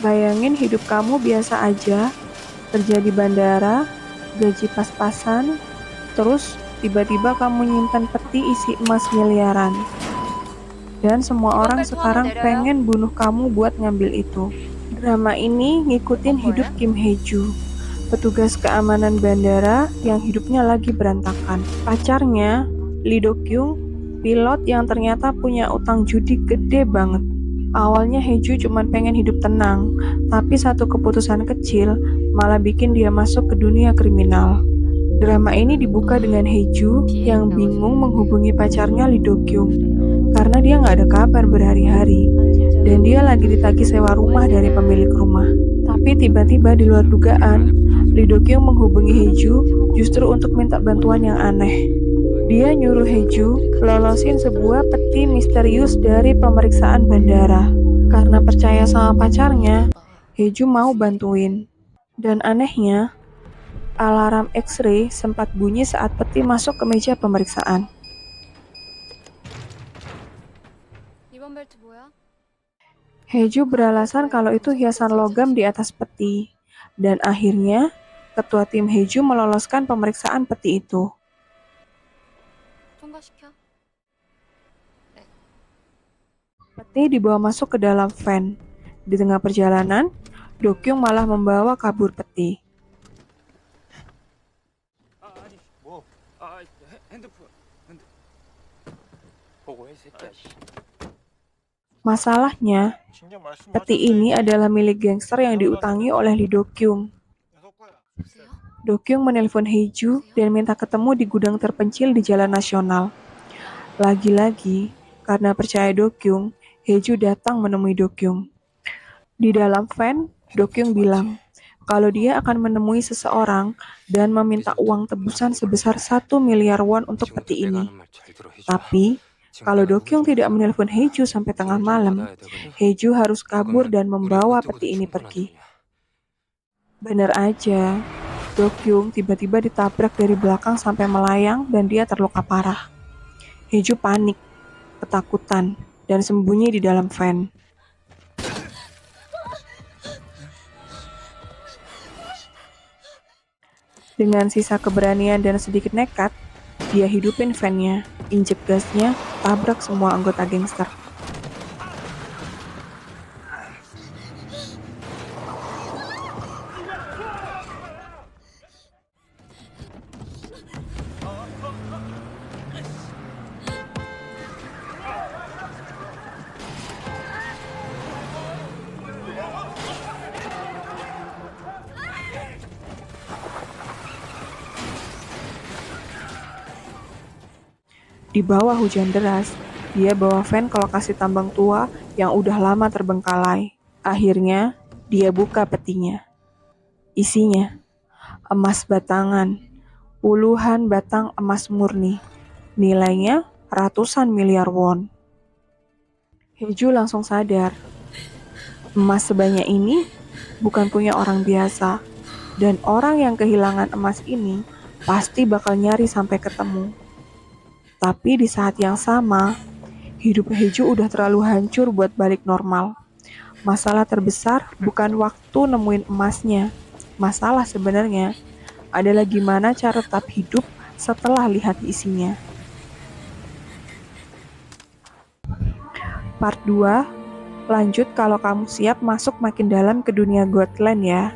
Bayangin hidup kamu biasa aja, kerja di bandara, gaji pas-pasan, terus tiba-tiba kamu nyimpen peti isi emas miliaran. Dan semua orang sekarang pengen bunuh kamu buat ngambil itu. Drama ini ngikutin hidup Kim Hae-ju, petugas keamanan bandara yang hidupnya lagi berantakan. Pacarnya, Lee Do-kyung, pilot yang ternyata punya utang judi gede banget. Awalnya Hae-ju cuma pengen hidup tenang, tapi satu keputusan kecil malah bikin dia masuk ke dunia kriminal. Drama ini dibuka dengan Hae-ju yang bingung menghubungi pacarnya Lee Do-kyung karena dia nggak ada kabar berhari-hari dan dia lagi ditagih sewa rumah dari pemilik rumah. Tapi tiba-tiba di luar dugaan, Lee Do-kyung menghubungi Hae-ju justru untuk minta bantuan yang aneh. Dia nyuruh Hae-ju lolosin sebuah peti misterius dari pemeriksaan bandara. Karena percaya sama pacarnya, Hae-ju mau bantuin. Dan anehnya, alarm X-ray sempat bunyi saat peti masuk ke meja pemeriksaan. Hae-ju beralasan kalau itu hiasan logam di atas peti. Dan akhirnya, ketua tim Hae-ju meloloskan pemeriksaan peti itu. Peti dibawa masuk ke dalam van. Di tengah perjalanan, Do-kyung malah membawa kabur peti. Masalahnya, peti ini adalah milik gangster yang diutangi oleh Lee Do-kyung. Do-kyung menelpon Hae-ju dan minta ketemu di gudang terpencil di Jalan Nasional. Lagi-lagi, karena percaya Do-kyung, Hae-ju datang menemui Do-kyung. Di dalam van, Do-kyung bilang kalau dia akan menemui seseorang dan meminta uang tebusan sebesar 1 miliar won untuk peti ini. Tapi, kalau Do-kyung tidak menelpon Hae-ju sampai tengah malam, Hae-ju harus kabur dan membawa peti ini pergi. Bener aja, Do-kyung tiba-tiba ditabrak dari belakang sampai melayang dan dia terluka parah. Hae-ju panik, ketakutan, dan sembunyi di dalam van. Dengan sisa keberanian dan sedikit nekat, dia hidupin van-nya, injek gasnya, tabrak semua anggota gangster. Di bawah hujan deras, dia bawa van ke lokasi tambang tua yang udah lama terbengkalai. Akhirnya, dia buka petinya. Isinya, emas batangan, puluhan batang emas murni. Nilainya ratusan miliar won. Hae-ju langsung sadar, emas sebanyak ini bukan punya orang biasa. Dan orang yang kehilangan emas ini pasti bakal nyari sampai ketemu. Tapi di saat yang sama, hidup Hae-ju udah terlalu hancur buat balik normal. Masalah terbesar bukan waktu nemuin emasnya. Masalah sebenarnya adalah gimana cara tetap hidup setelah lihat isinya. Part 2, lanjut kalau kamu siap masuk makin dalam ke dunia Godland ya.